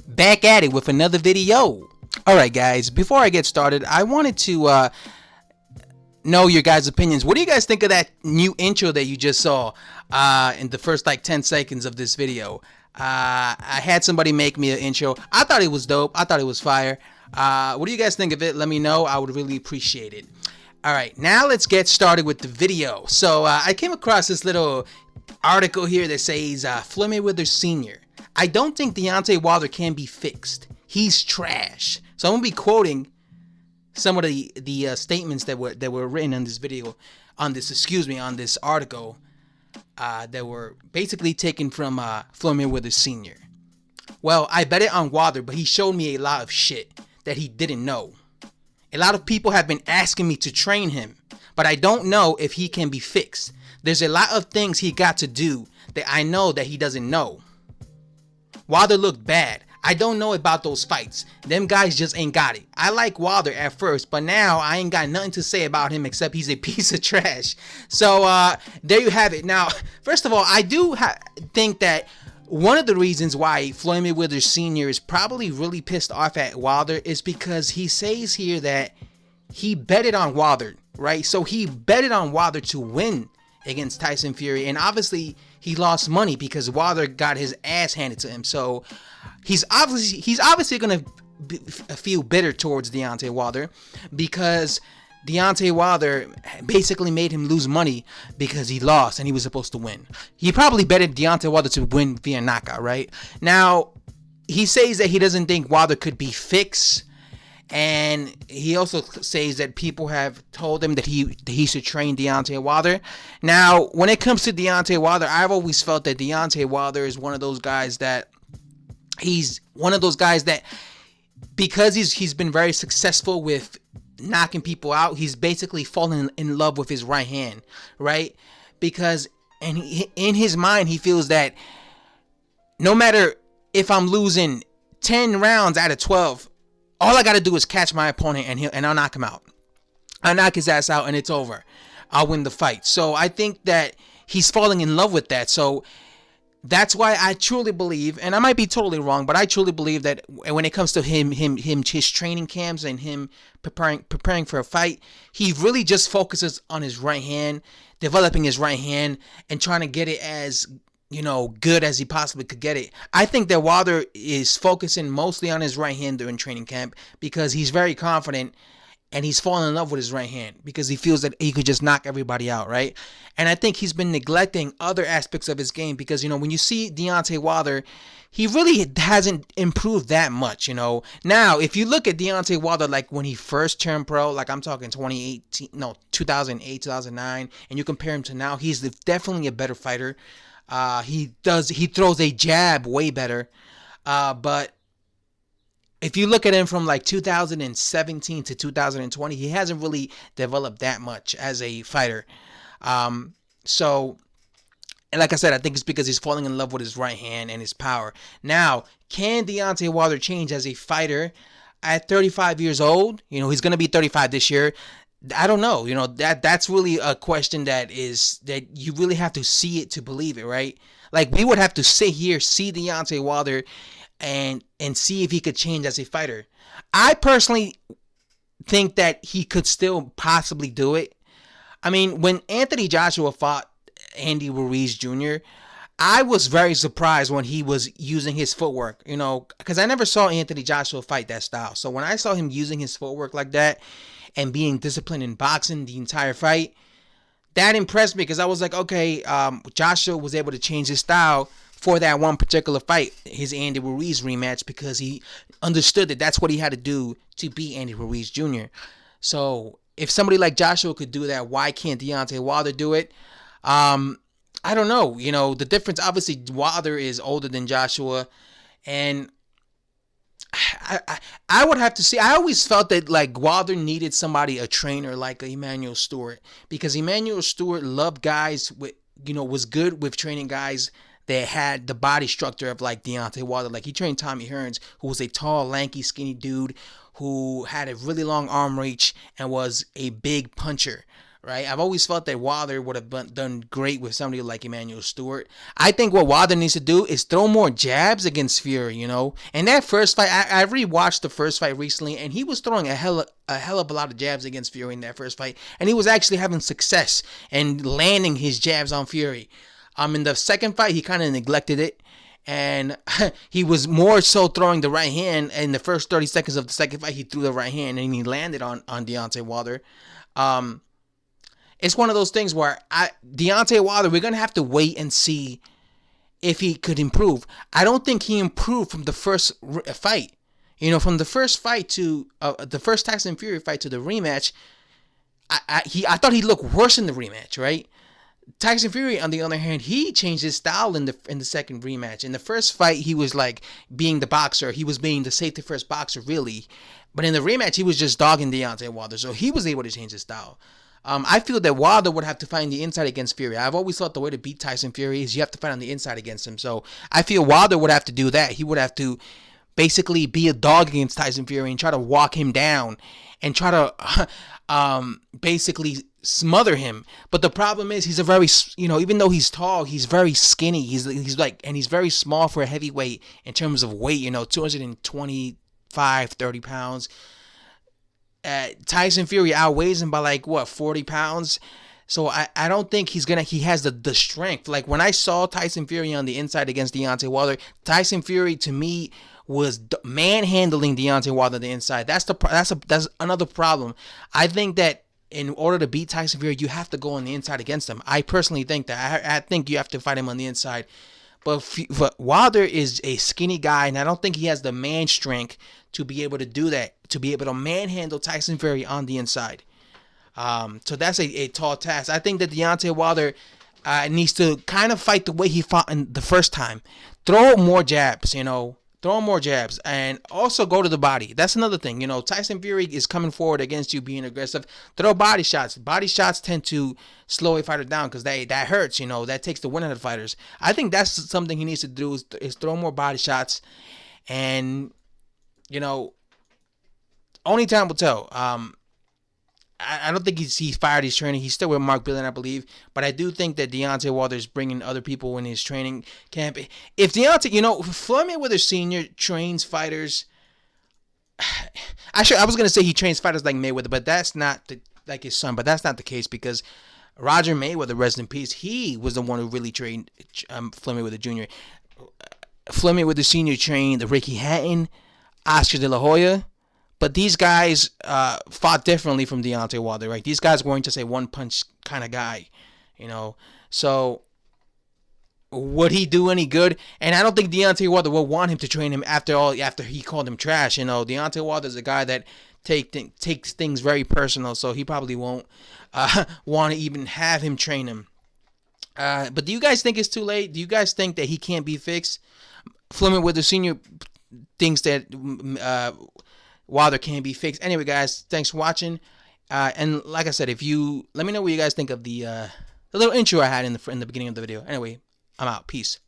Back at it with another video. Alright guys, before I get started, I wanted to know your guys' opinions. What do you guys think of that new intro that you just saw in the first like 10 seconds of this video? I had somebody make me an intro. I thought it was dope. I thought it was fire. What do you guys think of it? Let me know. I would really appreciate it. Alright, now let's get started with the video. So I came across this little article here that says Floyd Mayweather Sr. I don't think Deontay Wilder can be fixed. He's trash. So I'm gonna be quoting some of the statements that were written on this video, on this article that were basically taken from Floyd Mayweather Sr. Well, I bet it on Wilder, but he showed me a lot of shit that he didn't know. A lot of people have been asking me to train him, but I don't know if he can be fixed. There's a lot of things he got to do that I know that he doesn't know. Wilder looked bad. I don't know about those fights. Them guys just ain't got it. I like Wilder at first, but now I ain't got nothing to say about him except he's a piece of trash. So there you have it. Now, first of all, I do think that one of the reasons why Floyd Mayweather Sr. is probably really pissed off at Wilder is because he says here that he betted on Wilder, right? So he betted on Wilder to win against Tyson Fury, and obviously he lost money because Wilder got his ass handed to him. So he's obviously gonna feel bitter towards Deontay Wilder because Deontay Wilder basically made him lose money because he lost and he was supposed to win. He probably betted Deontay Wilder to win via knockout, right? Now he says that he doesn't think Wilder could be fixed. And he also says that people have told him that he should train Deontay Wilder. Now, when it comes to Deontay Wilder, I've always felt that Deontay Wilder is one of those guys that because he's been very successful with knocking people out, he's basically fallen in love with his right hand, right? Because in his mind, he feels that no matter if I'm losing 10 rounds out of 12, all I got to do is catch my opponent and I'll knock him out. I'll knock his ass out and it's over. I'll win the fight. So I think that he's falling in love with that. So that's why I truly believe, and I might be totally wrong, but I truly believe that when it comes to his training camps and him preparing for a fight, he really just focuses on his right hand, developing his right hand and trying to get it as good as he possibly could get it. I think that Wilder is focusing mostly on his right hand during training camp because he's very confident and he's falling in love with his right hand because he feels that he could just knock everybody out, right? And I think he's been neglecting other aspects of his game because, when you see Deontay Wilder, he really hasn't improved that much, Now, if you look at Deontay Wilder, like when he first turned pro, like I'm talking 2008, 2009, and you compare him to now, he's definitely a better fighter. He throws a jab way better. But if you look at him from like 2017 to 2020, he hasn't really developed that much as a fighter. So, and like I said, I think it's because he's falling in love with his right hand and his power. Now, can Deontay Wilder change as a fighter at 35 years old? He's going to be 35 this year. I don't know. That's really a question that you really have to see it to believe it, right? Like we would have to sit here, see Deontay Wilder and see if he could change as a fighter. I personally think that he could still possibly do it. I mean, when Anthony Joshua fought Andy Ruiz Jr., I was very surprised when he was using his footwork, because I never saw Anthony Joshua fight that style. So when I saw him using his footwork like that and being disciplined in boxing the entire fight, that impressed me because I was like, okay, Joshua was able to change his style for that one particular fight, his Andy Ruiz rematch, because he understood that that's what he had to do to beat Andy Ruiz Jr. So if somebody like Joshua could do that, why can't Deontay Wilder do it? I don't know. The difference, obviously, Wilder is older than Joshua, and I would have to see. I always felt that like Wilder needed a trainer like Emmanuel Stewart, because Emmanuel Stewart loved guys with, was good with training guys that had the body structure of like Deontay Wilder. Like he trained Tommy Hearns, who was a tall, lanky, skinny dude who had a really long arm reach and was a big puncher, right? I've always felt that Wilder would have done great with somebody like Emmanuel Stewart. I think what Wilder needs to do is throw more jabs against Fury, you know. And that first fight, I rewatched the first fight recently, and he was throwing a hell of a lot of jabs against Fury in that first fight, and he was actually having success and landing his jabs on Fury. In the second fight, he kind of neglected it. And he was more so throwing the right hand. In the first 30 seconds of the second fight, he threw the right hand and he landed on Deontay Wilder. It's one of those things where Deontay Wilder, we're going to have to wait and see if he could improve. I don't think he improved from the first fight. You know, from the first fight to the first Tyson Fury fight to the rematch, I thought he looked worse in the rematch, right? Tyson Fury, on the other hand, he changed his style in the second rematch. In the first fight, he was like being the boxer. He was being the safety first boxer, really. But in the rematch, he was just dogging Deontay Wilder, so he was able to change his style. I feel that Wilder would have to fight on the inside against Fury. I've always thought the way to beat Tyson Fury is you have to fight on the inside against him. So I feel Wilder would have to do that. He would have to basically be a dog against Tyson Fury and try to walk him down and try to basically smother him. But the problem is he's a very, even though he's tall, he's very skinny. He's like, and he's very small for a heavyweight in terms of weight, 225, 30 pounds. Tyson Fury outweighs him by like 40 pounds. So I don't think he has the strength. Like when I saw Tyson Fury on the inside against Deontay Wilder, Tyson Fury to me was manhandling Deontay Wilder on the inside. That's another problem. I think that in order to beat Tyson Fury, you have to go on the inside against him. I personally think that. I think you have to fight him on the inside. But Wilder is a skinny guy, and I don't think he has the man strength to be able to do that, to be able to manhandle Tyson Fury on the inside. So that's a tall task. I think that Deontay Wilder needs to kind of fight the way he fought in the first time. Throw more jabs, Throw more jabs and also go to the body. That's another thing. Tyson Fury is coming forward against you being aggressive. Throw body shots. Body shots tend to slow a fighter down because that hurts. That takes the wind out of the fighters. I think that's something he needs to do is throw more body shots. And, only time will tell. I don't think he's fired his training. He's still with Mark Billen, I believe. But I do think that Deontay Wilder is bringing other people in his training camp. If Deontay, Floyd Mayweather Sr. trains fighters. I was going to say he trains fighters like Mayweather, but that's not like his son. But that's not the case because Roger Mayweather, rest in peace, he was the one who really trained Floyd Mayweather Jr. Floyd Mayweather Sr. trained Ricky Hatton, Oscar De La Hoya. But these guys fought differently from Deontay Wilder, right? These guys weren't just a one-punch kind of guy, So would he do any good? And I don't think Deontay Wilder will want him to train him after he called him trash. Deontay Wilder is a guy that takes things very personal, so he probably won't want to even have him train him. But do you guys think it's too late? Do you guys think that he can't be fixed? Floyd Mayweather Sr. thinks that Wilder can be fixed. Anyway, guys, thanks for watching. And like I said, let me know what you guys think of the little intro I had in the beginning of the video. Anyway, I'm out. Peace.